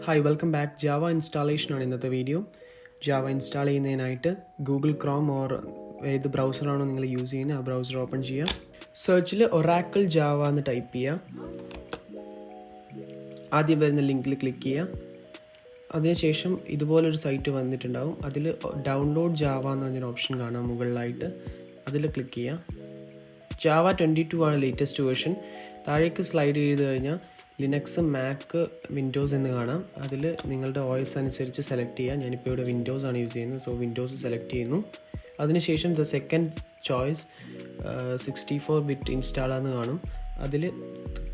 Hi welcome back. Java ഇൻസ്റ്റാളേഷനാണ് ഇന്നത്തെ video. Java install ചെയ്യുന്നതിനായിട്ട് ഗൂഗിൾ ക്രോം ഓർ ഏത് ബ്രൗസറാണോ നിങ്ങൾ യൂസ് ചെയ്യുന്നത് ആ ബ്രൗസർ ഓപ്പൺ ചെയ്യുക. സെർച്ചിൽ ഒറാക്കിൾ ജാവ എന്ന് ടൈപ്പ് ചെയ്യുക. ആദ്യം വരുന്ന ലിങ്കിൽ ക്ലിക്ക് ചെയ്യുക. അതിനുശേഷം ഇതുപോലൊരു സൈറ്റ് വന്നിട്ടുണ്ടാവും. അതിൽ ഡൗൺലോഡ് ജാവ എന്ന് പറഞ്ഞൊരു ഓപ്ഷൻ കാണാം മുകളിലായിട്ട്. അതിൽ ക്ലിക്ക് ചെയ്യുക. ജാവ 22 ആണ് ലേറ്റസ്റ്റ് വേർഷൻ. താഴേക്ക് സ്ലൈഡ് ചെയ്ത് കഴിഞ്ഞാൽ ലിനക്സ്, മാക്ക്, വിൻഡോസ് എന്ന് കാണാം. അതിൽ നിങ്ങളുടെ OS അനുസരിച്ച് സെലക്ട് ചെയ്യുക. ഞാനിപ്പോൾ ഇവിടെ വിൻഡോസ് ആണ് യൂസ് ചെയ്യുന്നത്, സോ വിൻഡോസ് സെലക്ട് ചെയ്യുന്നു. അതിനുശേഷം ദ സെക്കൻഡ് ചോയ്സ് 64-bit ഇൻസ്റ്റാളാന്ന് കാണും. അതിൽ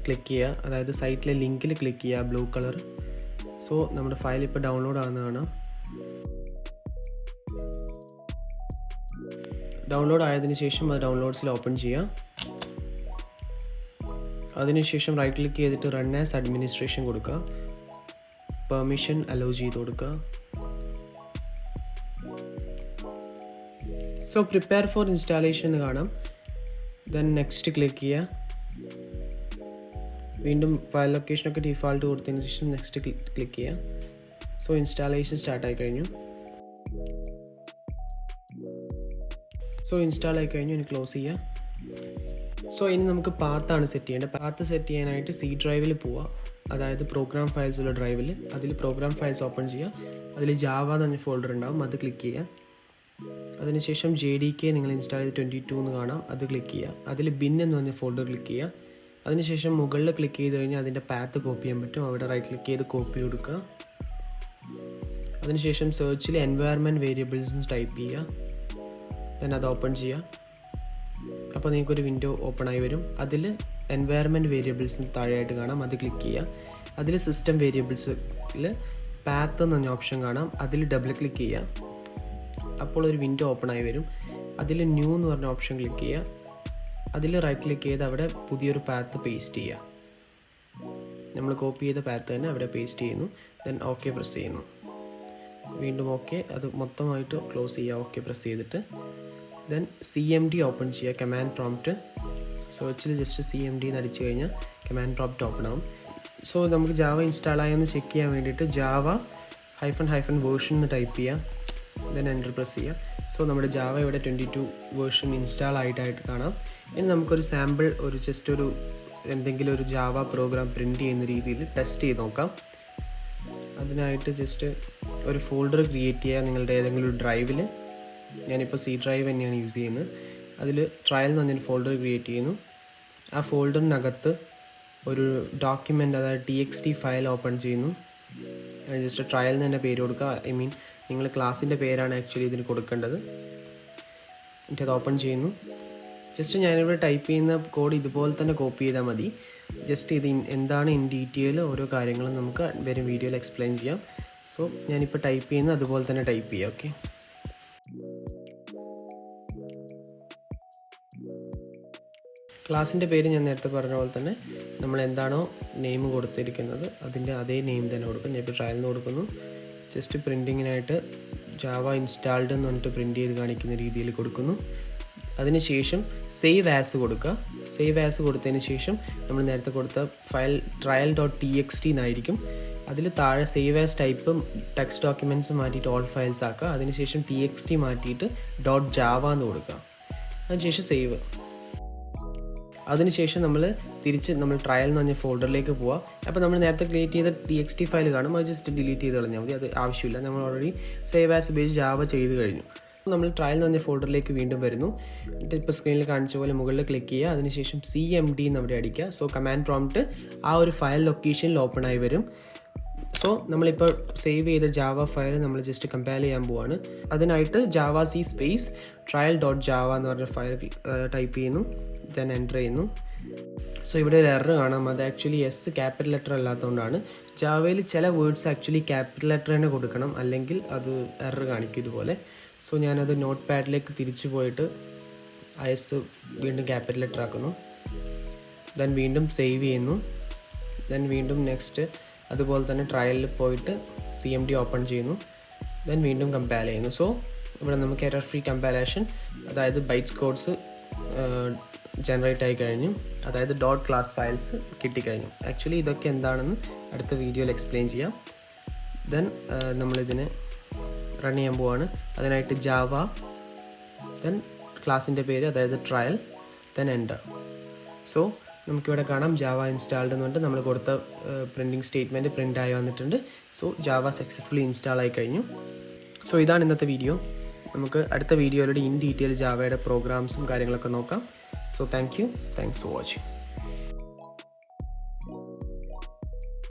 ക്ലിക്ക് ചെയ്യുക. അതായത് സൈറ്റിലെ ലിങ്കിൽ ക്ലിക്ക് ചെയ്യുക, ബ്ലൂ കളർ. സോ നമ്മുടെ ഫയൽ ഇപ്പോൾ ഡൗൺലോഡ് ആകുന്ന കാണാം. ഡൗൺലോഡ് ആയതിനു ശേഷം അത് ഡൗൺലോഡ്സിൽ ഓപ്പൺ ചെയ്യുക. അതിനുശേഷം റൈറ്റ് ക്ലിക്ക് ചെയ്തിട്ട് റൺ ആസ് അഡ്മിനിസ്ട്രേഷൻ കൊടുക്കുക. പെർമിഷൻ അലോ ചെയ്ത് കൊടുക്കുക. സോ പ്രിപ്പയർ ഫോർ ഇൻസ്റ്റാളേഷൻ എന്ന് കാണാം. ദെൻ നെക്സ്റ്റ് ക്ലിക്ക് ചെയ്യുക. വീണ്ടും ഫയൽ ലൊക്കേഷനൊക്കെ ഡിഫാൾട്ട് കൊടുത്തതിന് ശേഷം നെക്സ്റ്റ് ക്ലിക്ക് ചെയ്യുക. സോ ഇൻസ്റ്റാളേഷൻ സ്റ്റാർട്ടായി കഴിഞ്ഞു. സോ ഇൻസ്റ്റാൾ ആയി കഴിഞ്ഞു. ഇനി ക്ലോസ് ചെയ്യുക. സോ ഇനി നമുക്ക് പാത്താണ് സെറ്റ് ചെയ്യേണ്ടത്. പാത്ത് സെറ്റ് ചെയ്യാനായിട്ട് സി ഡ്രൈവിൽ പോവുക. അതായത് പ്രോഗ്രാം ഫയൽസ് ഉള്ള ഡ്രൈവിൽ. അതിൽ പ്രോഗ്രാം ഫയൽസ് ഓപ്പൺ ചെയ്യുക. അതിൽ ജാവ എന്ന് പറഞ്ഞ ഫോൾഡർ ഉണ്ടാവും, അത് ക്ലിക്ക് ചെയ്യുക. അതിനുശേഷം JDK നിങ്ങൾ ഇൻസ്റ്റാൾ ചെയ്ത് 22 എന്ന് കാണാം, അത് ക്ലിക്ക് ചെയ്യുക. അതിൽ ബിൻ എന്ന് പറഞ്ഞ ഫോൾഡർ ക്ലിക്ക് ചെയ്യുക. അതിനുശേഷം മുകളിൽ ക്ലിക്ക് ചെയ്ത് കഴിഞ്ഞാൽ അതിൻ്റെ പാത്ത് കോപ്പി ചെയ്യാൻ പറ്റും. അവിടെ റൈറ്റ് ക്ലിക്ക് ചെയ്ത് കോപ്പി കൊടുക്കുക. അതിനുശേഷം സെർച്ചിൽ എൻവയറമെൻറ്റ് വേരിയബിൾസ് ടൈപ്പ് ചെയ്യുക. ദെൻ അത് ഓപ്പൺ ചെയ്യുക. അപ്പോൾ നിങ്ങൾക്കൊരു വിൻഡോ ഓപ്പൺ ആയി വരും. അതിൽ എൻവയറമെൻറ്റ് വേരിയബിൾസിന് താഴെയായിട്ട് കാണാം, അത് ക്ലിക്ക് ചെയ്യുക. അതിൽ സിസ്റ്റം വേരിയബിൾസിൽ പാത്ത് എന്ന് പറഞ്ഞ ഓപ്ഷൻ കാണാം, അതിൽ ഡബിൾ ക്ലിക്ക് ചെയ്യുക. അപ്പോൾ ഒരു വിൻഡോ ഓപ്പൺ ആയി വരും. അതിൽ ന്യൂ എന്ന് പറഞ്ഞ ഓപ്ഷൻ ക്ലിക്ക് ചെയ്യുക. അതിൽ റൈറ്റ് ക്ലിക്ക് ചെയ്ത് അവിടെ പുതിയൊരു പാത്ത് പേസ്റ്റ് ചെയ്യുക. നമ്മൾ കോപ്പി ചെയ്ത പാത്ത് തന്നെ അവിടെ പേസ്റ്റ് ചെയ്യുന്നു. ദെൻ ഓക്കെ പ്രസ് ചെയ്യുന്നു. വീണ്ടും ഓക്കെ, അത് മൊത്തമായിട്ട് ക്ലോസ് ചെയ്യുക. ഓക്കെ പ്രസ് ചെയ്തിട്ട് ദെൻ CMD ഓപ്പൺ ചെയ്യുക, കമാൻഡ് പ്രോംപ്റ്റ്. സെർച്ചിൽ ജസ്റ്റ് CMD എന്ന് അടിച്ചു കഴിഞ്ഞാൽ കമാൻഡ് പ്രോംപ്റ്റ് ഓപ്പൺ ആവും. സോ നമുക്ക് ജാവ ഇൻസ്റ്റാൾ ആയെന്ന് ചെക്ക് ചെയ്യാൻ വേണ്ടിയിട്ട് ജാവ -വേർഷൻ എന്ന് ടൈപ്പ് ചെയ്യുക. ദെൻ എൻ്റർ പ്രസ് ചെയ്യുക. സോ നമ്മുടെ ജാവ ഇവിടെ 22 വേർഷൻ ഇൻസ്റ്റാൾ ആയിട്ട് കാണാം. ഇനി നമുക്കൊരു സാമ്പിൾ ഒരു എന്തെങ്കിലും ഒരു ജാവ പ്രോഗ്രാം പ്രിൻറ്റ് ചെയ്യുന്ന രീതിയിൽ ടെസ്റ്റ് ചെയ്ത് നോക്കാം. അതിനായിട്ട് ജസ്റ്റ് ഒരു ഫോൾഡർ ക്രിയേറ്റ് ചെയ്യുക നിങ്ങളുടെ ഏതെങ്കിലും ഒരു ഡ്രൈവിൽ. ഞാനിപ്പോൾ C ഡ്രൈവ് തന്നെയാണ് യൂസ് ചെയ്യുന്നത്. അതിൽ ട്രയൽ എന്ന് പറഞ്ഞൊരു ഫോൾഡർ ക്രിയേറ്റ് ചെയ്യുന്നു. ആ ഫോൾഡറിനകത്ത് ഒരു ഡോക്യുമെൻ്റ്, അതായത് TXT ഫയൽ ഓപ്പൺ ചെയ്യുന്നു. ജസ്റ്റ് ട്രയൽ എന്ന് തന്നെ പേര് കൊടുക്കുക. നിങ്ങൾ ക്ലാസ്സിൻ്റെ പേരാണ് ആക്ച്വലി ഇതിന് കൊടുക്കേണ്ടത്. എന്നിട്ട് അത് ഓപ്പൺ ചെയ്യുന്നു. ജസ്റ്റ് ഞാനിവിടെ ടൈപ്പ് ചെയ്യുന്ന കോഡ് ഇതുപോലെ തന്നെ കോപ്പി ചെയ്താൽ മതി. ജസ്റ്റ് ഇത് എന്താണ് ഇൻ ഡീറ്റെയിൽ ഓരോ കാര്യങ്ങളും നമുക്ക് വരും വീഡിയോയിൽ എക്സ്പ്ലെയിൻ ചെയ്യാം. സോ ഞാനിപ്പോൾ ടൈപ്പ് ചെയ്യുന്നത് അതുപോലെ തന്നെ ടൈപ്പ് ചെയ്യാം. ഓക്കെ, ക്ലാസ്സിൻ്റെ പേര് ഞാൻ നേരത്തെ പറഞ്ഞ പോലെ തന്നെ നമ്മൾ എന്താണോ നെയിം കൊടുത്തിരിക്കുന്നത് അതിൻ്റെ അതേ നെയിം തന്നെ കൊടുക്കും. ഞാൻ ഇപ്പോൾ ട്രയൽ എന്ന് കൊടുക്കുന്നു. ജസ്റ്റ് പ്രിൻറ്റിങ്ങിനായിട്ട് ജാവ ഇൻസ്റ്റാൾഡ് എന്ന് പറഞ്ഞിട്ട് പ്രിൻറ്റ് ചെയ്ത് കാണിക്കുന്ന രീതിയിൽ കൊടുക്കുന്നു. അതിനുശേഷം സേവ് ആസ് കൊടുക്കുക. സേവ് ആസ് കൊടുത്തതിന് ശേഷം നമ്മൾ നേരത്തെ കൊടുത്ത ഫയൽ trial.txt എന്നായിരിക്കും. അതിൽ താഴെ save as type text documents മാറ്റിയിട്ട് ഓൾ ഫയൽസ് ആക്കുക. അതിനുശേഷം TXT മാറ്റിയിട്ട് .java എന്ന് കൊടുക്കുക. അതിനുശേഷം സേവ്. അതിനുശേഷം നമ്മൾ ട്രയൽ എന്ന് പറഞ്ഞ ഫോൾഡറിലേക്ക് പോവുക. അപ്പോൾ നമ്മൾ നേരത്തെ ക്രിയേറ്റ് ചെയ്ത TXT ഫയൽ കാണും, അത് ജസ്റ്റ് ഡിലീറ്റ് ചെയ്ത് കളഞ്ഞാൽ മതി. അത് ആവശ്യമില്ല, നമ്മൾ ഓൾറെഡി സേവ് ആസ് ഉപയോഗിച്ച് ജാവ ചെയ്ത് കഴിഞ്ഞു. നമ്മൾ ട്രയൽ എന്ന് പറഞ്ഞ ഫോൾഡറിലേക്ക് വീണ്ടും വരുന്നു. എന്നിട്ട് ഇപ്പോൾ സ്ക്രീനിൽ കാണിച്ച പോലെ മുകളിൽ ക്ലിക്ക് ചെയ്യുക. അതിനുശേഷം CMD എന്ന് അവിടെ അടിക്കുക. സോ കമാൻഡ് പ്രോംപ്റ്റ് ആ ഒരു ഫയൽ ലൊക്കേഷനിൽ ഓപ്പൺ ആയി വരും. സോ നമ്മളിപ്പോൾ സേവ് ചെയ്ത ജാവ ഫയൽ നമ്മൾ ജസ്റ്റ് കമ്പയർ ചെയ്യാൻ പോവാണ്. അതിനായിട്ട് javac സ്പേസ് trial.java എന്ന് പറഞ്ഞ ഫയൽ ടൈപ്പ് ചെയ്യുന്നു. ദെൻ എൻ്റർ ചെയ്യുന്നു. സോ ഇവിടെ ഒരു എറർ കാണാം. അത് ആക്ച്വലി ക്യാപിറ്റൽ ലെറ്റർ അല്ലാത്തതുകൊണ്ടാണ്. ജാവയിൽ ചില വേർഡ്സ് ആക്ച്വലി ക്യാപിറ്റൽ ലെറ്റർ തന്നെ കൊടുക്കണം, അല്ലെങ്കിൽ അത് എറർ കാണിക്കും ഇതുപോലെ. സോ ഞാനത് നോട്ട് പാഡിലേക്ക് തിരിച്ചു പോയിട്ട് വീണ്ടും ക്യാപിറ്റൽ ലെറ്റർ ആക്കുന്നു. ദെൻ വീണ്ടും സേവ് ചെയ്യുന്നു. ദെൻ വീണ്ടും നെക്സ്റ്റ് അതുപോലെ തന്നെ ട്രയലിൽ പോയിട്ട് CMD ഓപ്പൺ ചെയ്യുന്നു. ദെൻ വീണ്ടും കമ്പയർ ചെയ്യുന്നു. സോ ഇവിടെ നമുക്ക് എറർ ഫ്രീ കമ്പാലേഷൻ, അതായത് ബൈറ്റ്സ് കോഡ്സ് ജനറേറ്റ് ആയി കഴിഞ്ഞു. അതായത് ഡോട്ട് ക്ലാസ് ഫയൽസ് കിട്ടിക്കഴിഞ്ഞു. ആക്ച്വലി ഇതൊക്കെ എന്താണെന്ന് അടുത്ത വീഡിയോയിൽ എക്സ്പ്ലെയിൻ ചെയ്യാം. ദെൻ നമ്മളിതിന് റൺ ചെയ്യാൻ പോവാണ്. അതിനായിട്ട് ജാവ, ദെൻ ക്ലാസ്സിൻ്റെ പേര്, അതായത് ട്രയൽ, ദെൻ എൻ്റർ. സോ നമുക്കിവിടെ കാണാം ജാവ ഇൻസ്റ്റാൾഡ് എന്ന് പറഞ്ഞിട്ട് നമ്മൾ കൊടുത്ത പ്രിൻറ്റിംഗ് സ്റ്റേറ്റ്മെൻറ്റ് പ്രിൻ്റ് ആയി വന്നിട്ടുണ്ട്. സോ ജാവ സക്സസ്ഫുള്ളി ഇൻസ്റ്റാൾ ആയി കഴിഞ്ഞു. സോ ഇതാണ് ഇന്നത്തെ വീഡിയോ. നമുക്ക് അടുത്ത വീഡിയോയിലൂടെ ഇൻ ഡീറ്റെയിൽ ജാവയുടെ പ്രോഗ്രാംസും കാര്യങ്ങളൊക്കെ നോക്കാം. So thanks for watching.